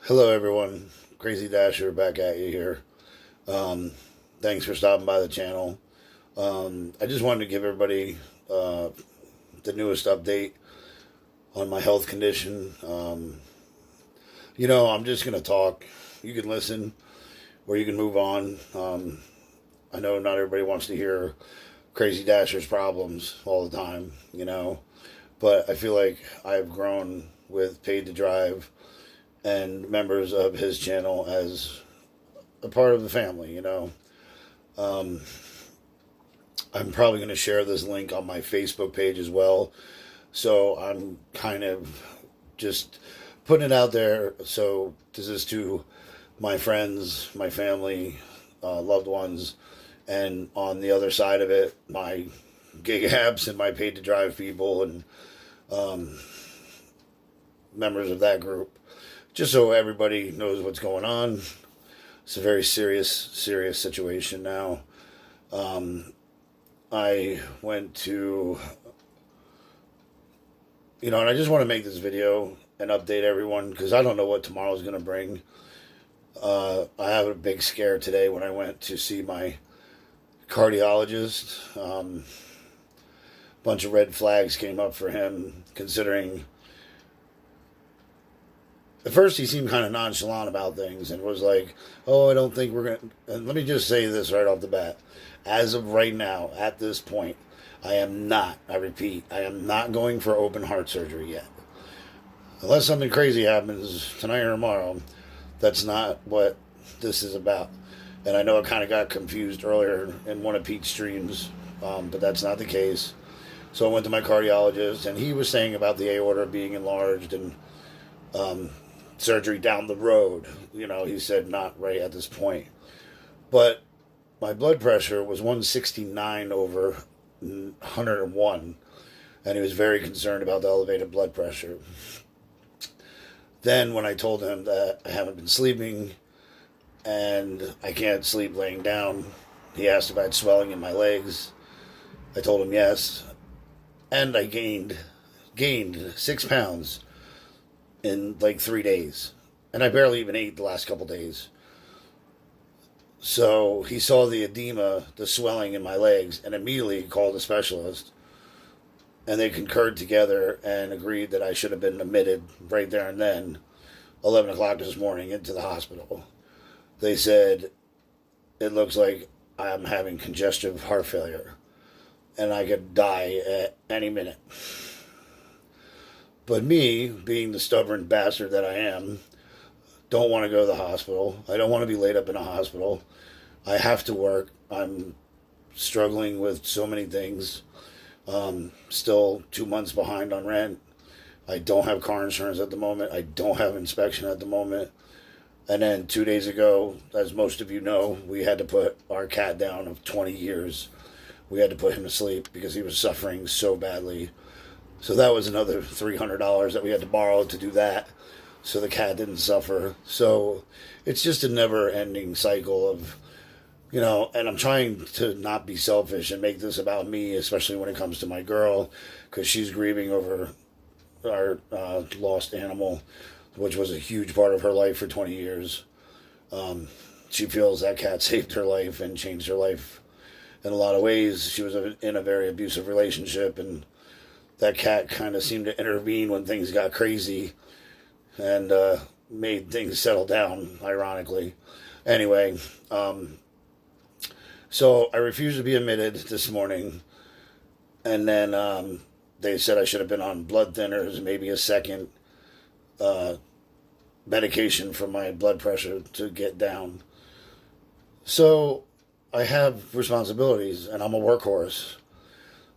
Hello, everyone. CraZzzy-Dasher back at you here. Um, Thanks for stopping by the channel. I just wanted to give everybody the newest update on my health condition. I'm just going to talk. You can listen or you can move on. I know not everybody wants to hear CraZzzy-Dasher's problems all the time, but I feel like I've grown with Paid to Drive and members of his channel as a part of the family. Um, I'm probably going to share this link on my Facebook page as well. So I'm kind of just putting it out there. So this is to my friends, my family, loved ones, and on the other side of it, my gig apps and my Paid to Drive people and um, members of that group. Just so everybody knows what's going on. It's a very serious situation now. I went to, and I just want to make this video and update everyone because I don't know what tomorrow's going to bring. I have a big scare today when I went to see my cardiologist. Bunch of red flags came up for him, considering at first he seemed kind of nonchalant about things and was like, oh, I don't think we're going to. And let me just say this right off the bat. As of right now, at this point, I repeat, I am not going for open heart surgery yet. Unless something crazy happens tonight or tomorrow, that's not what this is about. And I know I kind of got confused earlier in one of Pete's streams, but that's not the case. So I went to my cardiologist, and he was saying about the aorta being enlarged and surgery down the road. He said not right at this point. But my blood pressure was 169 over 101, and he was very concerned about the elevated blood pressure. Then when I told him that I haven't been sleeping and I can't sleep laying down, he asked if I had swelling in my legs. I told him yes, and I gained 6 pounds in like 3 days. And I barely even ate the last couple days. So he saw the edema, the swelling in my legs, and immediately called a specialist. And they concurred together and agreed that I should have been admitted right there and then, 11 o'clock this morning, into the hospital. They said, it looks like I'm having congestive heart failure, and I could die at any minute. But me, being the stubborn bastard that I am, don't want to go to the hospital. I don't want to be laid up in a hospital. I have to work. I'm struggling with so many things. Still 2 months behind on rent. I don't have car insurance at the moment. I don't have inspection at the moment. And then 2 days ago, as most of you know, we had to put our cat down of 20 years. We had to put him to sleep because he was suffering so badly. So that was another $300 that we had to borrow to do that, so the cat didn't suffer. So it's just a never-ending cycle of, and I'm trying to not be selfish and make this about me, especially when it comes to my girl, because she's grieving over our lost animal, which was a huge part of her life for 20 years. She feels that cat saved her life and changed her life in a lot of ways. She was in a very abusive relationship, and that cat kind of seemed to intervene when things got crazy and made things settle down, ironically. Anyway, so I refused to be admitted this morning, and then they said I should have been on blood thinners, maybe a second medication for my blood pressure to get down. So I have responsibilities, and I'm a workhorse.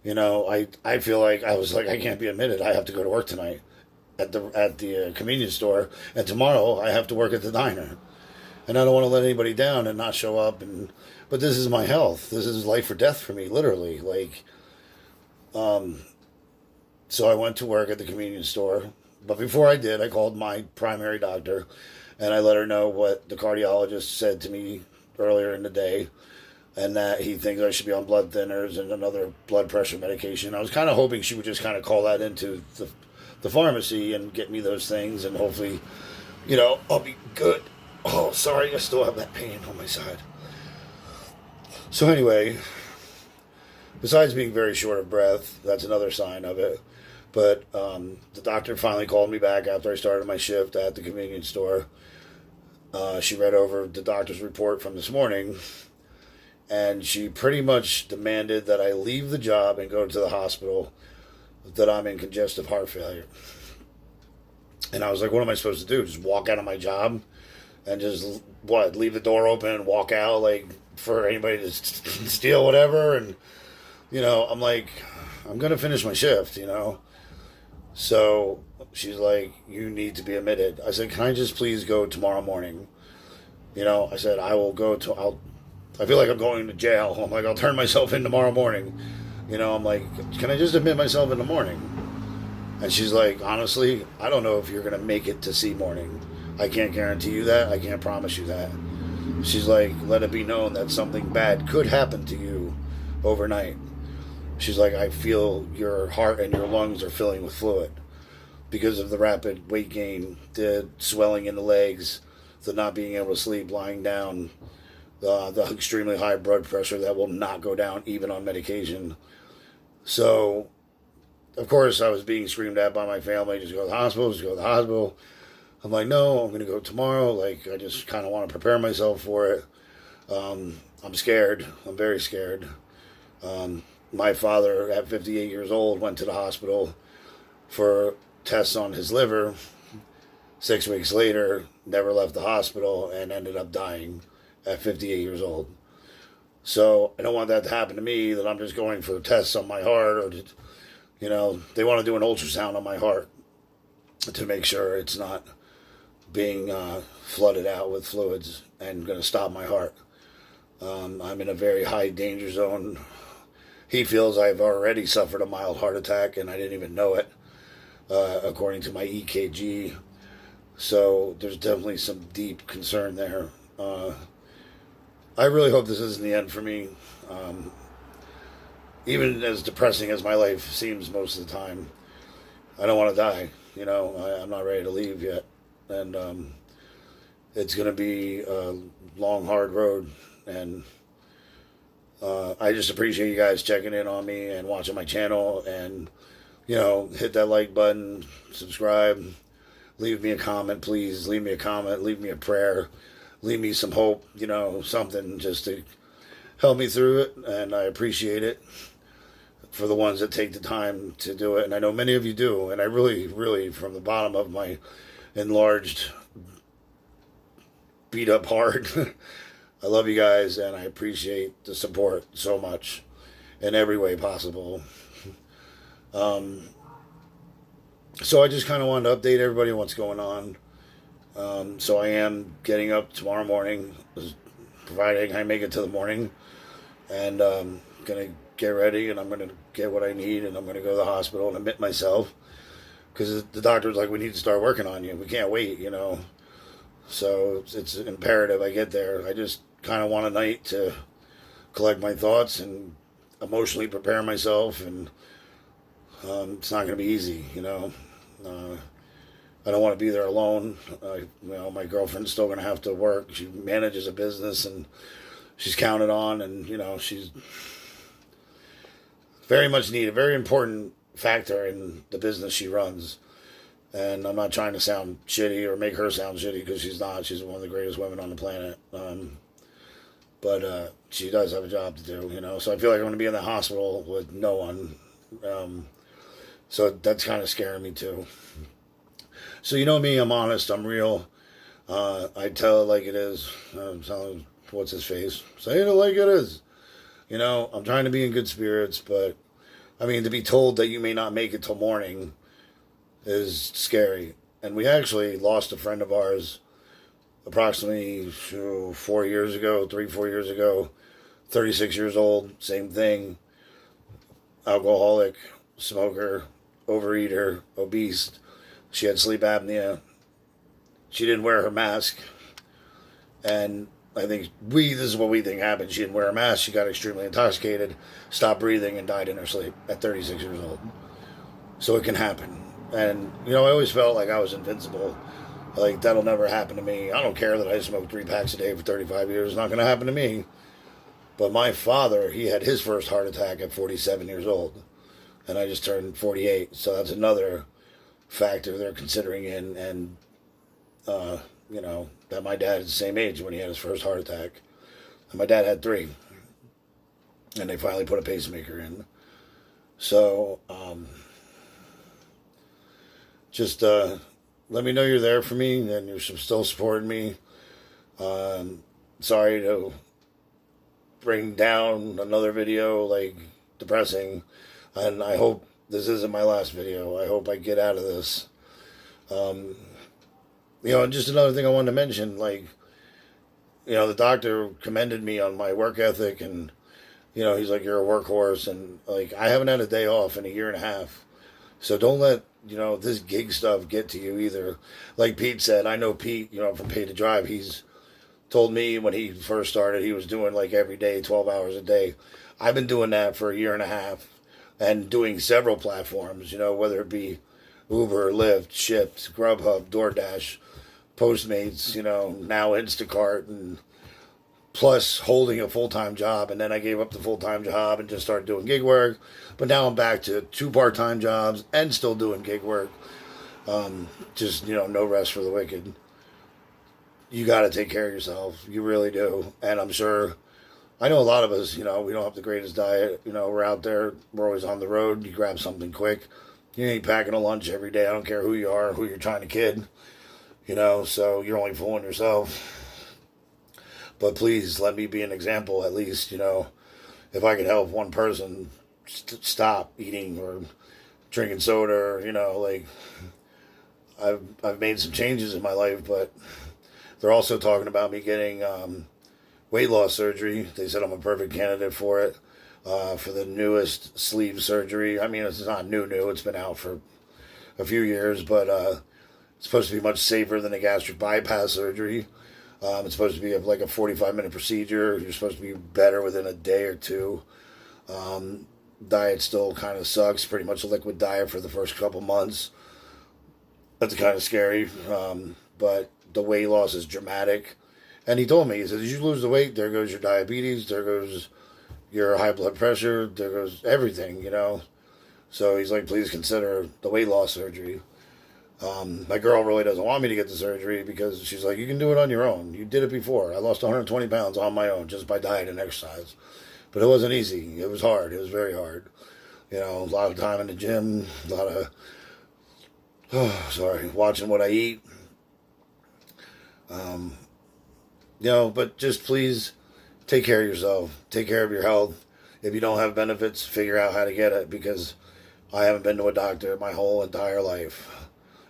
I feel like I can't be admitted. I have to go to work tonight at the convenience store, and tomorrow I have to work at the diner. And I don't want to let anybody down and not show up. But this is my health. This is life or death for me, literally. So I went to work at the convenience store. But before I did, I called my primary doctor, and I let her know what the cardiologist said to me earlier in the day, and that he thinks I should be on blood thinners and another blood pressure medication. I was kind of hoping she would just kind of call that into the pharmacy and get me those things, and hopefully I'll be good. Oh, sorry, I still have that pain on my side. So anyway, besides being very short of breath, that's another sign of it. But the doctor finally called me back after I started my shift at the convenience store. She read over the doctor's report from this morning, and she pretty much demanded that I leave the job and go to the hospital, that I'm in congestive heart failure. And I was like, what am I supposed to do? Just walk out of my job and just, leave the door open and walk out, like, for anybody to steal whatever? And, I'm like, I'm going to finish my shift. So she's like, you need to be admitted. I said, can I just please go tomorrow morning? I said, I feel like I'm going to jail. I'm like, I'll turn myself in tomorrow morning. I'm like, can I just admit myself in the morning? And she's like, honestly, I don't know if you're going to make it to see morning. I can't guarantee you that. I can't promise you that. She's like, let it be known that something bad could happen to you overnight. She's like, I feel your heart and your lungs are filling with fluid because of the rapid weight gain, the swelling in the legs, the not being able to sleep, lying down, the extremely high blood pressure that will not go down even on medication. So, of course, I was being screamed at by my family, just go to the hospital, just go to the hospital. I'm like, no, I'm going to go tomorrow. Like, I just kind of want to prepare myself for it. I'm scared. I'm very scared. My father, at 58 years old, went to the hospital for tests on his liver. 6 weeks later, never left the hospital and ended up dying at 58 years old. So I don't want that to happen to me, that I'm just going for tests on my heart, or, they want to do an ultrasound on my heart to make sure it's not being flooded out with fluids and going to stop my heart. I'm in a very high danger zone. He feels I've already suffered a mild heart attack and I didn't even know it, according to my EKG. So there's definitely some deep concern there. I really hope this isn't the end for me. Even as depressing as my life seems most of the time, I don't want to die. I'm not ready to leave yet. And it's going to be a long, hard road. And I just appreciate you guys checking in on me and watching my channel. And, hit that like button, subscribe, leave me a comment, please. Leave me a comment, leave me a prayer, leave me some hope, something just to help me through it. And I appreciate it for the ones that take the time to do it. And I know many of you do. And I really, really, from the bottom of my enlarged, beat up heart, I love you guys and I appreciate the support so much in every way possible. So I just kind of wanted to update everybody on what's going on. So I am getting up tomorrow morning, providing I make it to the morning, and going to get ready, and I'm going to get what I need, and I'm going to go to the hospital and admit myself, because the doctor was like, we need to start working on you. We can't wait, So it's imperative I get there. I just kind of want a night to collect my thoughts and emotionally prepare myself, and it's not going to be easy, I don't want to be there alone. My girlfriend's still going to have to work. She manages a business, and she's counted on, and, she's very much needed, very important factor in the business she runs. And I'm not trying to sound shitty or make her sound shitty, because she's not. She's one of the greatest women on the planet. But she does have a job to do, So I feel like I'm going to be in the hospital with no one. So that's kind of scaring me too. So me, I'm honest, I'm real. I tell it like it is. What's his face? Saying it like it is. I'm trying to be in good spirits, but to be told that you may not make it till morning is scary. And we actually lost a friend of ours approximately 4 years ago, 3-4 years ago, 36 years old, same thing, alcoholic, smoker, overeater, obese. She had sleep apnea. She didn't wear her mask. And I think this is what we think happened. She didn't wear a mask. She got extremely intoxicated, stopped breathing, and died in her sleep at 36 years old. So it can happen. And, I always felt like I was invincible. Like, that'll never happen to me. I don't care that I smoked 3 packs a day for 35 years. It's not going to happen to me. But my father, he had his first heart attack at 47 years old. And I just turned 48. So that's another factor they're considering in. And, you know, that my dad is the same age when he had his first heart attack. And my dad had 3. And they finally put a pacemaker in. So, just let me know you're there for me and you're still supporting me. Sorry to bring down another video, like, depressing. And I hope this isn't my last video. I hope I get out of this. You know, and just another thing I wanted to mention, like, you know, the doctor commended me on my work ethic, and, you know, he's like, you're a workhorse, and, like, I haven't had a day off in a year and a half. So don't let, you know, this gig stuff get to you either. Like Pete said, I know Pete, you know, from Pay to Drive, he's told me when he first started, he was doing, like, every day, 12 hours a day. I've been doing that for a year and a half and doing several platforms, you know, whether it be Uber, Lyft, Shipt, Grubhub, DoorDash, Postmates, you know, now Instacart, and plus holding a full-time job. And then I gave up the full-time job and just started doing gig work. But now I'm back to 2 part-time jobs and still doing gig work. Just, you know, no rest for the wicked. You got to take care of yourself. You really do. And I'm sure, I know a lot of us, you know, we don't have the greatest diet. You know, we're out there. We're always on the road. You grab something quick. You ain't packing a lunch every day. I don't care who you are, who you're trying to kid. You know, so you're only fooling yourself. But please, let me be an example at least, you know. If I could help one person stop eating or drinking soda, or, you know, like, I've made some changes in my life, but they're also talking about me getting weight loss surgery. They said I'm a perfect candidate for it, for the newest sleeve surgery. I mean, it's not new. It's been out for a few years, but it's supposed to be much safer than a gastric bypass surgery. It's supposed to be like a 45-minute procedure. You're supposed to be better within a day or 2. Diet still kind of sucks. Pretty much a liquid diet for the first couple months. That's kind of scary. But the weight loss is dramatic. And he told me, he said, as you lose the weight, there goes your diabetes, there goes your high blood pressure, there goes everything, you know. So he's like, please consider the weight loss surgery. My girl really doesn't want me to get the surgery because she's like, you can do it on your own. You did it before. I lost 120 pounds on my own just by diet and exercise. But it wasn't easy. It was hard. It was very hard. You know, a lot of time in the gym, a lot of, watching what I eat. You know, but just please take care of yourself. Take care of your health. If you don't have benefits, figure out how to get it, because I haven't been to a doctor my whole entire life.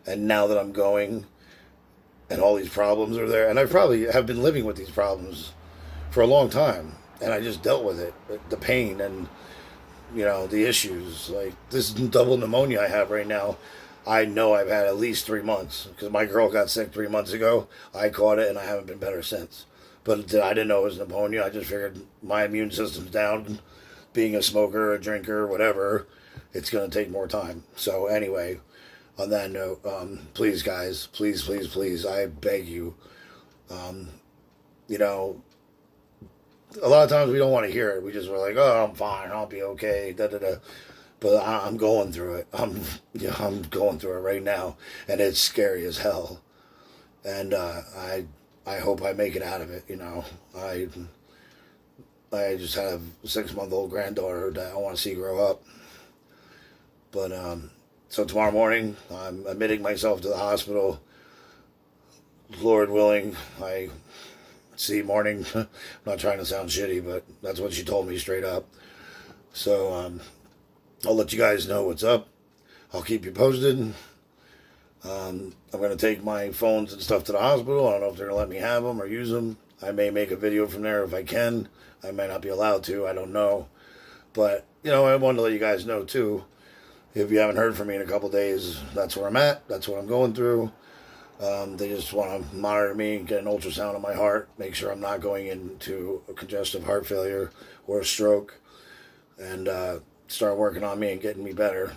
And now that I'm going, and all these problems are there, and I probably have been living with these problems for a long time, and I just dealt with it, the pain and, you know, the issues. Like, this double pneumonia I have right now, I know I've had at least 3 months, because my girl got sick 3 months ago. I caught it, and I haven't been better since. But I didn't know it was pneumonia. I just figured my immune system's down. Being a smoker, a drinker, whatever, it's going to take more time. So anyway, on that note, please, guys, please, I beg you. You know, a lot of times we don't want to hear it. We just were like, oh, I'm fine, I'll be okay, da-da-da. But I'm going through it. I'm going through it right now, and it's scary as hell. And I hope I make it out of it. You know, I just have a 6-month-old granddaughter that I want to see grow up. But so tomorrow morning, I'm admitting myself to the hospital. Lord willing, morning. I'm not trying to sound shitty, but that's what she told me straight up. So I'll let you guys know what's up. I'll keep you posted. I'm going to take my phones and stuff to the hospital. I don't know if they're going to let me have them or use them. I may make a video from there if I can. I might not be allowed to. I don't know. But, you know, I wanted to let you guys know, too. If you haven't heard from me in a couple days, that's where I'm at. That's what I'm going through. They just want to monitor me, get an ultrasound on my heart, make sure I'm not going into a congestive heart failure or a stroke, and start working on me and getting me better.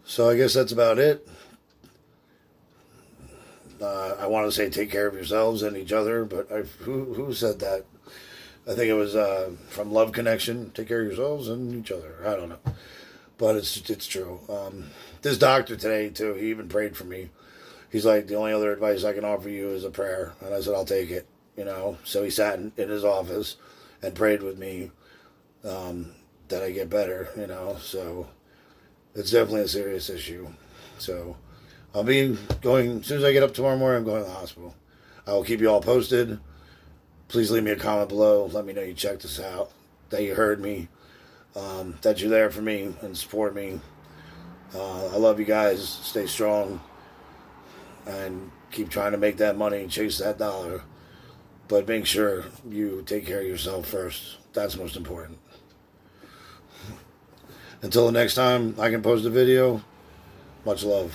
So I guess that's about it. I want to say take care of yourselves and each other, but who said that? I think it was from Love Connection. Take care of yourselves and each other. I don't know, but it's true. This doctor today too. He even prayed for me. He's like, the only other advice I can offer you is a prayer, and I said I'll take it. So he sat in his office and prayed with me that I get better. So it's definitely a serious issue. So I'll be going as soon as I get up tomorrow morning. I'm going to the hospital. I will keep you all posted. Please leave me a comment below. Let me know you checked this out, that you heard me, that you're there for me and support me. I love you guys. Stay strong and keep trying to make that money and chase that dollar. But make sure you take care of yourself first. That's most important. Until the next time I can post a video, much love.